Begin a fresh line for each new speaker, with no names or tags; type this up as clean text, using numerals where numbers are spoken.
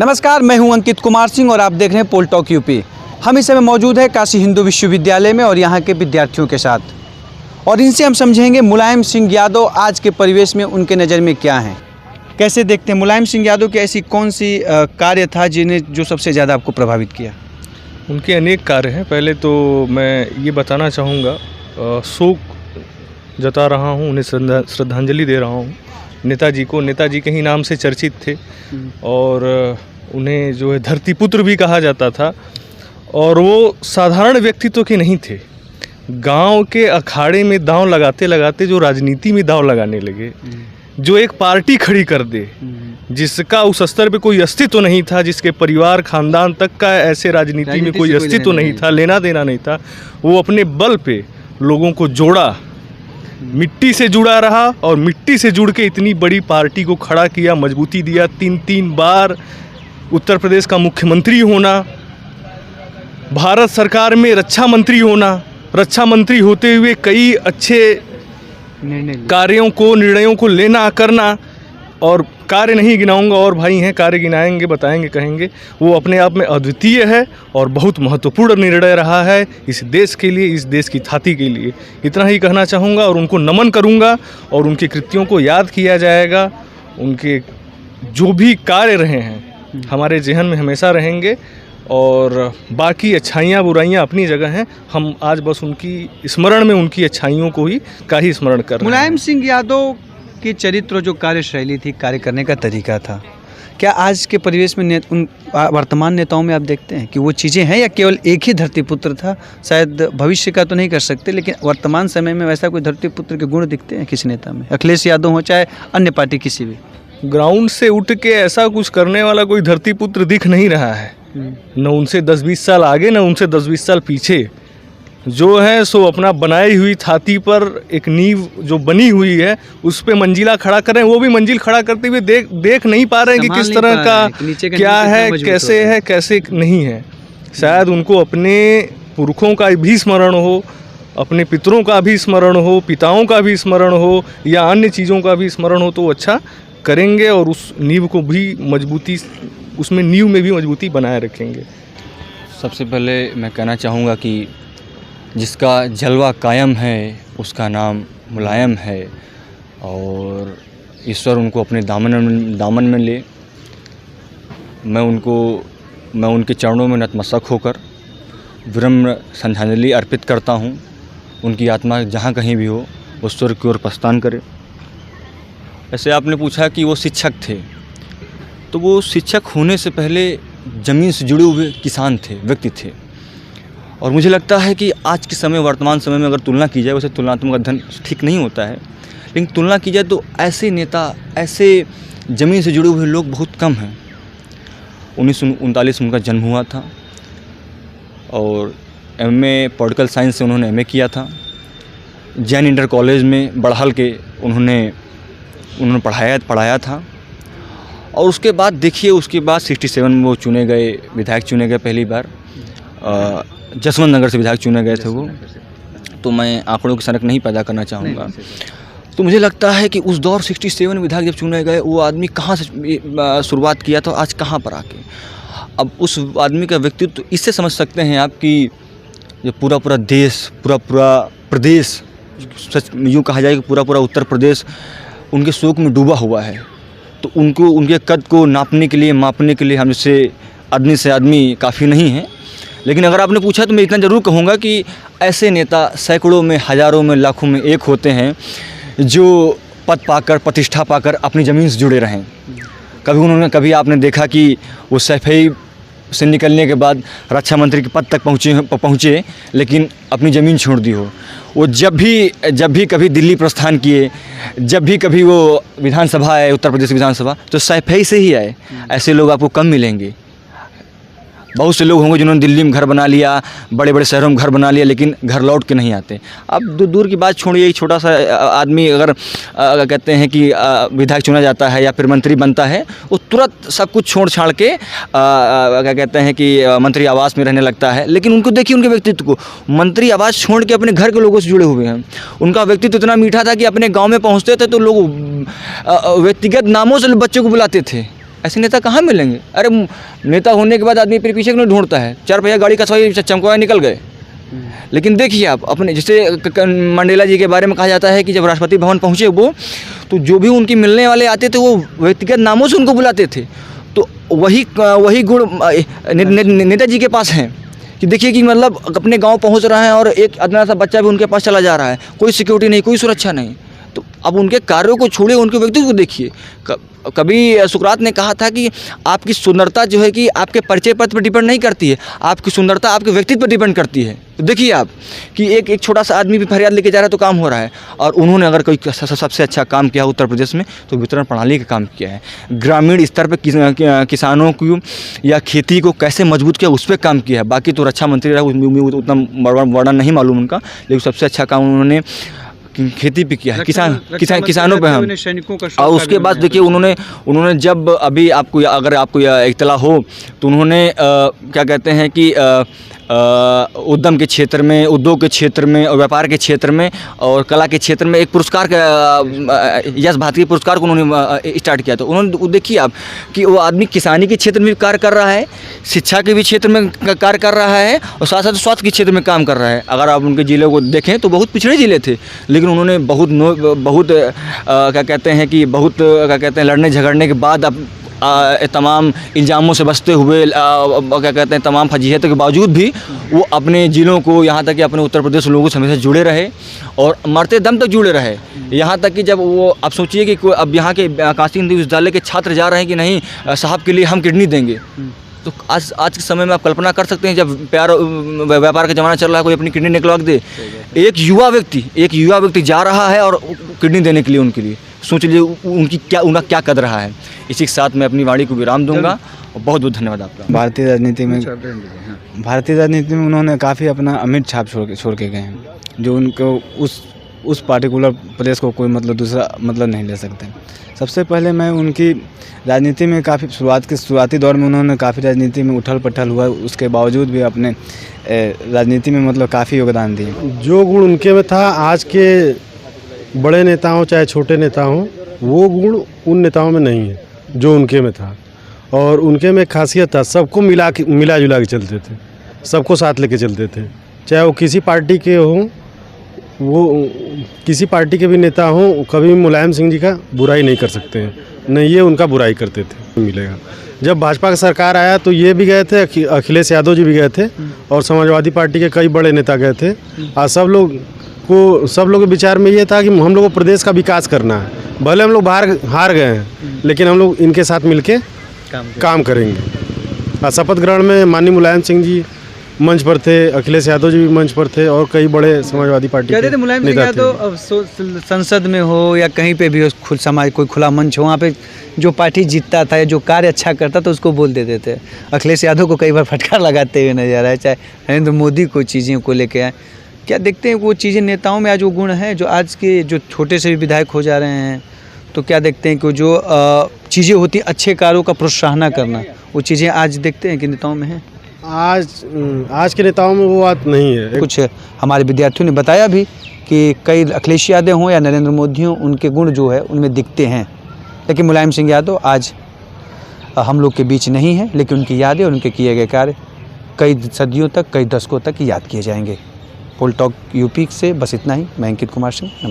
नमस्कार, मैं हूं अंकित कुमार सिंह और आप देख रहे हैं पोल टॉक यूपी। हम इस समय मौजूद है काशी हिंदू विश्वविद्यालय में और यहां के विद्यार्थियों के साथ, और इनसे हम समझेंगे मुलायम सिंह यादव आज के परिवेश में उनके नज़र में क्या हैं, कैसे देखते हैं। मुलायम सिंह यादव की ऐसी कौन सी कार्य था जिन्हें जो सबसे ज़्यादा आपको प्रभावित किया?
उनके अनेक कार्य हैं। पहले तो मैं ये बताना चाहूँगा, शोक जता रहा हूँ, उन्हें श्रद्धांजलि दे रहा हूँ नेताजी को। नेताजी के ही नाम से चर्चित थे और उन्हें जो है धरती पुत्र भी कहा जाता था। और वो साधारण व्यक्तित्व के नहीं थे। गांव के अखाड़े में दांव लगाते लगाते जो राजनीति में दांव लगाने लगे, जो एक पार्टी खड़ी कर दे जिसका उस स्तर पे कोई अस्तित्व नहीं था, जिसके परिवार खानदान तक का ऐसे राजनीति में कोई अस्तित्व नहीं था, लेना देना नहीं था, वो अपने बल पे लोगों को जोड़ा, मिट्टी से जुड़ा रहा और मिट्टी से जुड़ के इतनी बड़ी पार्टी को खड़ा किया, मजबूती दिया। 3 बार उत्तर प्रदेश का मुख्यमंत्री होना, भारत सरकार में रक्षा मंत्री होना, रक्षा मंत्री होते हुए कई अच्छे निर्णयों को लेना करना, और कार्य नहीं गिनाऊंगा, और भाई हैं कार्य गिनाएंगे, बताएंगे, कहेंगे। वो अपने आप में अद्वितीय है और बहुत महत्वपूर्ण निर्णय रहा है इस देश के लिए, इस देश की छाती के लिए। इतना ही कहना चाहूँगा और उनको नमन करूँगा और उनके कृत्यों को याद किया जाएगा। उनके जो भी कार्य रहे हैं हमारे ज़हन में हमेशा रहेंगे, और बाकी अच्छाइयाँ बुराइयाँ अपनी जगह हैं। हम आज बस उनकी स्मरण में उनकी अच्छाइयों को ही स्मरण कर रहे हैं।
मुलायम सिंह यादव की चरित्र, जो कार्यशैली थी, कार्य करने का तरीका था, क्या आज के परिवेश में उन वर्तमान नेताओं में आप देखते हैं कि वो चीज़ें हैं, या केवल एक ही धरती पुत्र था? शायद भविष्य का तो नहीं कर सकते, लेकिन वर्तमान समय में वैसा कोई धरती पुत्र के गुण दिखते हैं किसी नेता में? अखिलेश यादव हो चाहे अन्य पार्टी किसी भी,
ग्राउंड से उठ के ऐसा कुछ करने वाला कोई धरती पुत्र दिख नहीं रहा है। न उनसे 10-20 साल आगे, न उनसे 10-20 साल पीछे। जो है सो अपना बनाई हुई छाती पर एक नींव जो बनी हुई है उस पे मंजिला खड़ा कर रहे हैं। वो भी मंजिल खड़ा करते हुए देख नहीं पा रहे हैं कि किस तरह का क्या है, कैसे नहीं है। शायद उनको अपने पुरखों का भी स्मरण हो, अपने पितरों का भी स्मरण हो, पिताओं का भी स्मरण हो, या अन्य चीज़ों का भी स्मरण हो, तो अच्छा करेंगे और उस नींव को भी मजबूती, उसमें नींव में भी मजबूती बनाए रखेंगे।
सबसे पहले मैं कहना चाहूँगा कि जिसका जलवा कायम है उसका नाम मुलायम है, और ईश्वर उनको अपने दामन में ले। मैं उनके चरणों में नतमस्तक होकर विनम्र श्रद्धांजलि अर्पित करता हूँ। उनकी आत्मा जहाँ कहीं भी हो वो स्वर्ग की ओर प्रस्थान करे। ऐसे आपने पूछा कि वो शिक्षक थे, तो वो शिक्षक होने से पहले ज़मीन से जुड़े हुए किसान थे, व्यक्ति थे। और मुझे लगता है कि आज के समय, वर्तमान समय में अगर तुलना की जाए, वैसे तुलनात्मक अध्ययन ठीक नहीं होता है, लेकिन तुलना की जाए तो ऐसे नेता, ऐसे ज़मीन से जुड़े हुए लोग बहुत कम हैं। 1939 में उनका जन्म हुआ था और एमए पॉलिटिकल साइंस से उन्होंने एमए किया था। जैन इंटर कॉलेज में बढ़ाल के उन्होंने पढ़ाया था। और उसके बाद देखिए, उसके बाद 67 में वो विधायक चुने गए पहली बार। जसवंत नगर से विधायक चुने गए थे वो। तो मैं आंकड़ों की सनक नहीं पैदा करना चाहूँगा। तो मुझे लगता है कि उस दौर 67 विधायक जब चुने गए, वो आदमी कहाँ से शुरुआत किया था, आज कहाँ पर आके। अब उस आदमी का व्यक्तित्व इससे समझ सकते हैं आप कि जो पूरा देश, पूरा प्रदेश, सच यूँ कहा जाए कि पूरा उत्तर प्रदेश उनके शोक में डूबा हुआ है। तो उनके कद को नापने के लिए, मापने के लिए हम जैसे आदमी से आदमी काफ़ी नहीं है। लेकिन अगर आपने पूछा तो मैं इतना ज़रूर कहूँगा कि ऐसे नेता सैकड़ों में, हज़ारों में, लाखों में एक होते हैं जो पद पाकर, प्रतिष्ठा पाकर अपनी ज़मीन से जुड़े रहें। कभी आपने देखा कि वो सफाई से निकलने के बाद रक्षा मंत्री के पद तक पहुँचे लेकिन अपनी ज़मीन छोड़ दी हो। वो जब भी कभी दिल्ली प्रस्थान किए, जब भी कभी वो विधानसभा आए, उत्तर प्रदेश विधानसभा, तो सफाई से ही आए। ऐसे लोग आपको कम मिलेंगे। बहुत से लोग होंगे जिन्होंने दिल्ली में घर बना लिया, बड़े बड़े शहरों में घर बना लिया, लेकिन घर लौट के नहीं आते। अब दूर की बात छोड़िए, एक छोटा सा आदमी अगर कहते हैं कि विधायक चुना जाता है या फिर मंत्री बनता है, वो तुरंत सब कुछ छोड़ छाड़ के क्या कहते हैं कि मंत्री आवास में रहने लगता है। लेकिन उनको देखिए, उनके व्यक्तित्व को, मंत्री आवास छोड़ के अपने घर के लोगों से जुड़े हुए हैं। उनका व्यक्तित्व इतना मीठा था कि अपने गाँव में पहुँचते थे तो लोग व्यक्तिगत नामों से बच्चों को बुलाते थे ऐसे नेता कहाँ मिलेंगे? अरे नेता होने के बाद आदमी फिर पीछे क्यों ढूंढता है? 4 पहिया गाड़ी का सवारी चमकवाए निकल गए। लेकिन देखिए आप अपने जैसे मंडेला जी के बारे में कहा जाता है कि जब राष्ट्रपति भवन पहुँचे वो, तो जो भी उनकी मिलने वाले आते थे वो व्यक्तिगत नामों से उनको बुलाते थे। तो वही गुण नेताजी के पास हैं कि देखिए कि मतलब अपने गांव पहुंच रहे हैं और एक अदना सा बच्चा भी उनके पास चला जा रहा है, कोई सिक्योरिटी नहीं, कोई सुरक्षा नहीं। तो अब उनके कार्यों को छोड़िए, उनके व्यक्तित्व को देखिए। कभी सुकरात ने कहा था कि आपकी सुंदरता जो है कि आपके परिचय पत्र पर डिपेंड नहीं करती है, आपकी सुंदरता आपके व्यक्तित्व पर डिपेंड करती है। तो देखिए आप कि एक छोटा सा आदमी भी फरियाद लेके जा रहा है तो काम हो रहा है। और उन्होंने अगर कोई सबसे अच्छा काम किया उत्तर प्रदेश में तो वितरण प्रणाली का काम किया है। ग्रामीण स्तर पर किसानों को या खेती को कैसे मजबूत किया उस पर काम किया है। बाकी तो रक्षा मंत्री रहा, उतना वर्णन नहीं मालूम उनका, लेकिन सबसे अच्छा काम उन्होंने खेती पे किया है, किसानों पे हम। और उसके बाद देखिए उन्होंने जब अभी अगर आपको इत्तला हो तो उन्होंने क्या कहते हैं कि उद्यम के क्षेत्र में, उद्योग के क्षेत्र में और व्यापार के क्षेत्र में और कला के क्षेत्र में एक पुरस्कार का यश भारतीय पुरस्कार को उन्होंने स्टार्ट किया। तो उन्होंने देखिए आप कि वो आदमी किसानी के क्षेत्र में भी कार्य कर रहा है, शिक्षा के भी क्षेत्र में कार्य कर रहा है और साथ साथ स्वास्थ्य के क्षेत्र में काम कर रहा है। अगर आप उनके ज़िले को देखें तो बहुत पिछड़े ज़िले थे, लेकिन उन्होंने बहुत क्या कहते हैं कि लड़ने झगड़ने के बाद अब तमाम इल्ज़ामों से बचते हुए क्या कहते हैं तमाम फजीहतों के बावजूद भी वो अपने ज़िलों को, यहाँ तक कि अपने उत्तर प्रदेश लोगों से हमेशा जुड़े रहे और मरते दम तक जुड़े रहे। यहाँ तक कि जब वो आप सोचिए कि अब यहाँ के काशी हिंदू विश्वविद्यालय के छात्र जा रहे हैं कि नहीं साहब के लिए हम किडनी देंगे, तो आज के समय में आप कल्पना कर सकते हैं जब व्यापार का ज़माना चल रहा है, कोई अपनी किडनी निकलवा दे। एक युवा व्यक्ति जा रहा है और किडनी देने के लिए उनके लिए सोच लीजिए उनका क्या कदर रहा है। इसी के साथ मैं अपनी वाणी को विराम दूंगा और बहुत बहुत धन्यवाद आपका।
भारतीय राजनीति में उन्होंने काफ़ी अपना अमिट छाप छोड़ के गए हैं, जो उनको उस पार्टिकुलर प्रदेश को कोई मतलब दूसरा मतलब नहीं ले सकते। सबसे पहले मैं उनकी राजनीति में काफ़ी शुरुआती दौर में उन्होंने काफ़ी राजनीति में उथल पुथल हुआ, उसके बावजूद भी अपने राजनीति में मतलब काफ़ी योगदान दिए।
जो गुण उनके में था, आज के बड़े नेता हों चाहे छोटे नेता हों, वो गुण उन नेताओं में नहीं है जो उनके में था। और उनके में खासियत था, सबको मिला जुला के चलते थे, सबको साथ लेके चलते थे। चाहे वो किसी पार्टी के हों, वो किसी पार्टी के भी नेता हों, कभी मुलायम सिंह जी का बुराई नहीं कर सकते हैं, नहीं ये उनका बुराई करते थे। मिलेगा जब भाजपा का सरकार आया तो ये भी गए थे, अखिलेश यादव जी भी गए थे और समाजवादी पार्टी के कई बड़े नेता गए थे। और सब लोग के विचार में ये था कि हम लोग को प्रदेश का विकास करना है, भले हम लोग बाहर हार गए हैं लेकिन हम लोग इनके साथ मिलके काम करेंगे। और शपथ ग्रहण में माननीय मुलायम सिंह जी मंच पर थे, अखिलेश यादव जी भी मंच पर थे और कई बड़े समाजवादी पार्टी के
मुलायम सिंह यादव संसद में हो या कहीं पे भी हो, खुद समाज कोई खुला मंच हो, वहाँ पे जो पार्टी जीतता था या जो कार्य अच्छा करता था उसको बोल देते थे। अखिलेश यादव को कई बार फटकार लगाते हुए नजर आए, चाहे नरेंद्र मोदी को चीज़ों को लेके आए। क्या देखते हैं वो चीज़ें नेताओं में आज वो गुण है जो आज के जो छोटे से भी विधायक हो जा रहे हैं, तो क्या देखते हैं कि जो चीज़ें होती अच्छे कार्यों का प्रोत्साहन करना, वो चीज़ें आज देखते हैं कि नेताओं में है?
आज के नेताओं में वो बात नहीं है।
कुछ हमारे विद्यार्थियों ने बताया भी कि कई अखिलेश यादव हों या नरेंद्र मोदी हों, उनके गुण जो है उनमें दिखते हैं, लेकिन मुलायम सिंह यादव आज हम लोग के बीच नहीं है, लेकिन उनकी यादें और उनके किए गए कार्य कई सदियों तक, कई दशकों तक याद किए जाएंगे। पोल टॉक यूपी से बस इतना ही। मैं अंकित कुमार सिंह, नमस्कार।